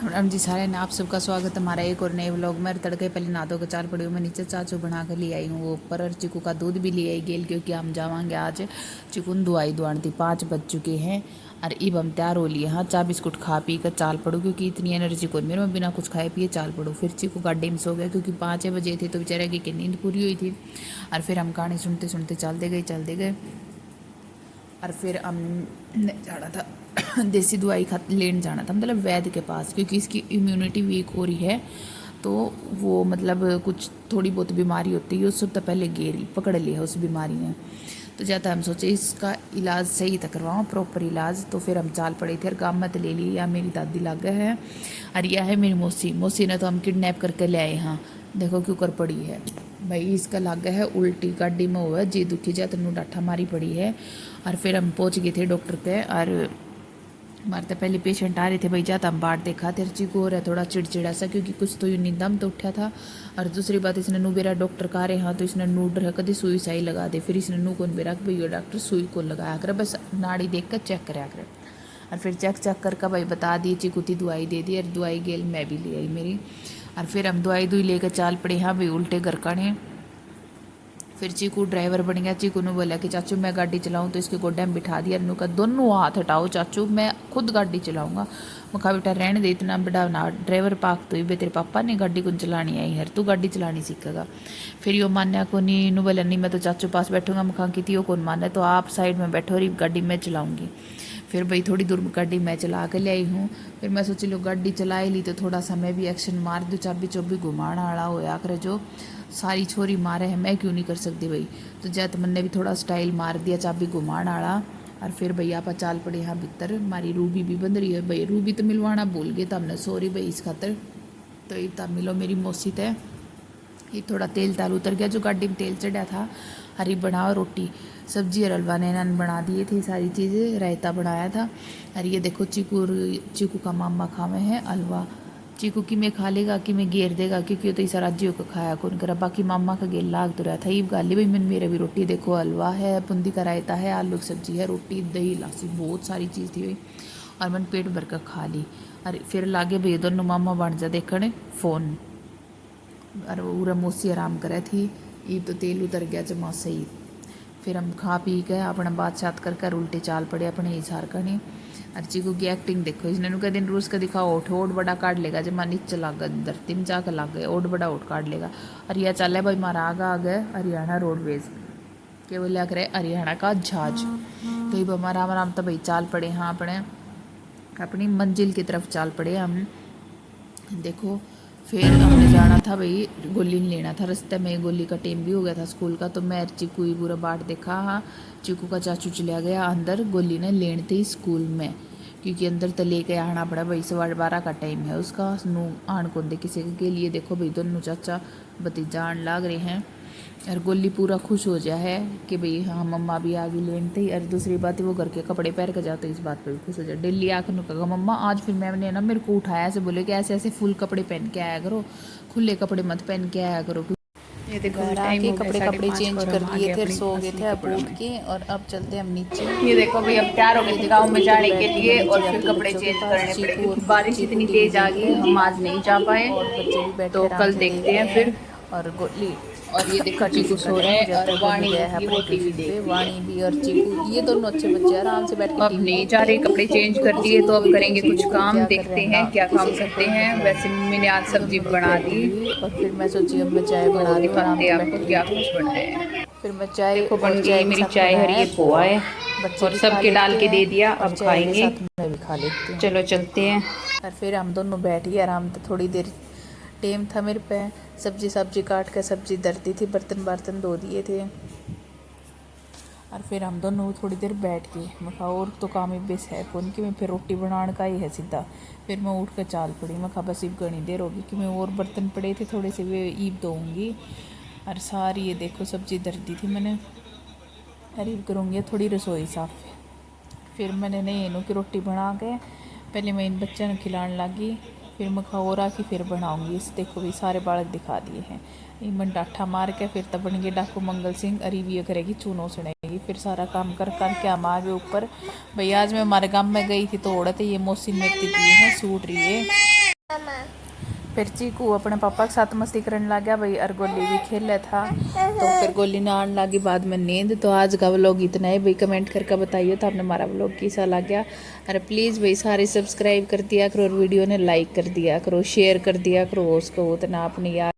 राम जी सारे ने आप सबका स्वागत हमारा एक और नए व्लॉग में। तड़के पहले नहा धो के चाल पड़ी हूँ मैं नीचे, चाचू बना के ले आई हूँ वो ऊपर, और चीकू का दूध भी ले आई गेल क्योंकि हम जावांगे आज चीकू दुआई दुआन थी। 5 बज चुके हैं और इब हम तैयार हो लिए। हाँ, चा बिस्कुट खा पी कर चाल पड़ू क्योंकि इतनी एनर्जी को मेरे में बिना कुछ खाए पिए चाल पड़ू। फिर चीकू गाड़ी में सो गया क्योंकि 5 बजे थे तो बेचारे की नींद पूरी हुई थी। और फिर हम कहानी सुनते सुनते चलते गए और फिर हमने जाना था देसी दवाई लेने जाना था, मतलब वैद्य के पास, क्योंकि इसकी इम्यूनिटी वीक हो रही है। तो वो मतलब कुछ थोड़ी बहुत बीमारी होती है उससे तो पहले पकड़ ली है उस बीमारी ने। तो जाता हम सोचे इसका इलाज सही था करवाओ, प्रॉपर इलाज। तो फिर हम चाल पड़े थे और गाँव में तो ले ली। या मेरी दादी लाग है और यह है मेरी मौसी ने तो हम किडनैप करके ले आए। हाँ देखो क्यों कर पड़ी है भाई, इसका लाग है उल्टी, गाड़ी में हुआ जी दुखी जा तनु डाठा मारी पड़ी है। और फिर हम पहुंच गए थे डॉक्टर के। और हमारे तो पहले पेशेंट आ रहे थे भाई, जाता हम बाट देखा तेरे चीकू हो रहा है थोड़ा चिड़चिड़ा सा, क्योंकि कुछ तो यूँ नींदम तो उठा था। और दूसरी बात इसने नू बेरा डॉक्टर का रहे हाँ तो इसने नू डर कभी सुई साई लगा दे। फिर इसने नू कौन बेरा भाई डॉक्टर सुई को लगाया करे, बस नाड़ी देख कर चेक कराया करे। और फिर चेक कर भाई बता दी, चीकू की दवाई दे दी। और दवाई गेल मैं भी ले आई मेरी। और फिर हम दवाई दुई लेकर चाल पड़े। हाँ भाई उल्टे घर कड़े। फिर चीकू ड्राइवर बन गया। चीकू ने बोला कि चाचू मैं गाड़ी चलाऊं, तो इसके गोड्डे में बिठा दिया। अनु का दोनों हाथ हटाओ चाचू, मैं खुद गाड़ी चलाऊंगा। मखा बेटा रहने दे, इतना बड़ा ना ड्राइवर पाक तो बे तेरे पापा ने गाड़ी को चलानी आई है, तू गाड़ी चलानी सीखेगा। फिर यो मान्या को नहीं, नु बोला नहीं मैं तो चाचू पास बैठूंगा। मखा की थी कौन माना, तो आप साइड में बैठो और गाड़ी मैं चलाऊंगी। फिर भाई थोड़ी दूर गाड़ी मैं चला के ले आई हूँ। फिर मैं सोची लो गाड़ी चला ली तो थोड़ा सा मैं भी एक्शन मार दूँ, चाबी चौबी घुमाना आड़ा होया करे जो सारी छोरी मारे है, मैं क्यों नहीं कर सकती भाई। तो जैत मन ने भी थोड़ा स्टाइल मार दिया चाबी घुमाण आड़ा। और फिर भैया आप चाल पड़े यहाँ भीतर। हमारी रूबी भी बंद रही है भाई, रूबी तो मिलवाना भूल गए तो हमने सॉरी भाई इस खातर। तो इतना मिलो मेरी मौसी थे। ये थोड़ा तेल ताल उतर गया जो गाड़ी में तेल चढ़ा था। हरी बनाओ रोटी सब्जी और हलवा ने इन्होंने बना दिए थे सारी चीज़ें, रायता बनाया था। और ये देखो चीकू का मामा खावे हैं हलवा। चीकू की में खा लेगा कि में घेर देगा, क्योंकि तो इस राज्यों को खाया कौन करा। बाकी मामा का गेल लाग तो रहा था। ये गाली भाई मैंने मेरे भी रोटी देखो, हलवा है, बूंदी का रायता है, आलू की सब्जी है, रोटी दही लासी बहुत सारी चीज़ थी भाई। और मैंने पेट भर कर खा ली। और फिर लागे भाई दोनों मामा बन जा देखने फ़ोन। और पूरा मौसी आराम करे थी। ईब तो तेल उतर गया जमा सही। फिर हम खा पी के अपना बात शात कर उल्टे चाल पड़े अपने इशार करने। और चीकू की एक्टिंग देखो, इसने नुका दिन रोज का दिखाओ ओठ बड़ा काट लेगा, जब नीचे लाग गया धरती में जाकर लाग गए ओठ बड़ा ओठ काट लेगा। और यह चल है भाई मारा आ गए हरियाणा रोडवेज के बोले करे हरियाणा का जहाज। तो ये हमारा आराम तो भाई चाल पड़े हाँ अपनी मंजिल की तरफ चाल पड़े हम। देखो फिर हमने जाना था भाई गोली लेना था, रास्ते में गोली का टाइम भी हो गया था स्कूल का। तो मैं चीकू ही पूरा बाट देखा। हाँ चीकू का चाचू चला गया अंदर गोली ने लेने थी स्कूल में, क्योंकि अंदर तो लेके आना पड़ा भाई 12:15 का टाइम है उसका। नू आन को दे किसी के लिए। देखो भाई दोनों चाचा भतीजा आन लाग रहे हैं। और गोली पूरा खुश हो जाए है कि भाई हाँ मम्मा भी आ गई लेने थे। और दूसरी बात है वो घर के कपड़े पहन कर जाते इस बात पर भी खुश हो जाए। डेली आकर कहा मम्मा आज फिर मैंने ना मेरे को उठाया ऐसे बोले कि ऐसे ऐसे फुल कपड़े पहन के आया करो, खुले कपड़े मत पहन के आया करो। ये देखो आके कपड़े चेंज कर लिए थे, सो गए थे अब उठ के। और अब चलते हम नीचे। ये देखो भाई अब तैयार हो गए थे गाँव में जाने के लिए और फिर कपड़े चेंज करने पड़े क्योंकि बारिश इतनी तेज आ गई हम आज नहीं जा पाए। और बच्चे भी बैठे तो कल देखते हैं फिर। और गोली और ये देखो चीकू सो रहे हैं और वाणी वो टीवी देख वाणी भी और चीकू ये दोनों अच्छे बच्चे आराम से बैठ के अब नहीं जा रहे, कपड़े चेंज कर दिए तो अब करेंगे कुछ काम, देखते हैं क्या काम करते हैं। वैसे मम्मी ने आज सब्जी बना दी और फिर मैं सोची अब मैं चाय बना रही हूँ दिखाते आपको क्या कुछ बन रहा है। फिर मैं चाय देखो बन गई मेरी चाय, हरी ये पोहा है और सबके डाल के दे दिया। अब खाएंगे, मैं भी खा लेती हूँ। चलो चलते हैं। और फिर हम दोनों बैठ गए आराम से, थोड़ी देर टेम था मेरे पे। सब्जी काट कर सब्जी धरती थी, बर्तन धो दिए थे। और फिर हम दोनों थोड़ी देर बैठ गए। मैं कहा और तो काम बेस है कौन कि मैं फिर रोटी बनाने का ही है सीधा। फिर मैं उठ कर चाल पड़ी। मैं कहा बस ईब घनी देर होगी कि मैं और बर्तन पड़े थे थोड़े से वे ईब धोऊँगी। और सारी ये देखो सब्जी धर दी थी मैंने, अरे करूँगी थोड़ी रसोई साफ। फिर मैंने नहीं इनों की रोटी बना के पहले मैं इन बच्चों ने खिलाने लगी। फिर मैं खौरा की फिर बनाऊंगी। इस देखो भी सारे बालक दिखा दिए हैं। ये मन डाठा मार के फिर तब बन गए डाकू मंगल सिंह। अरी भी करेगी चूनो सड़ेगी। फिर सारा काम कर करके हम आ गए ऊपर। भैया आज मैं हमारे गाँव में गई थी तो औरत ये मौसी मेरी दिए हैं सूट रही है। फिर चीकू अपने पापा के साथ मस्ती करने लग गया भाई, और गोली भी खेल था। तो फिर गोली ना आने लगी बाद में नींद। तो आज का व्लॉग इतना है भाई, कमेंट करके बताइए तो आपने हमारा व्लॉग कैसा लग गया। अरे प्लीज़ भाई सारे सब्सक्राइब कर दिया करो और वीडियो ने लाइक कर दिया करो, शेयर कर दिया करो उसको उतना अपने यार।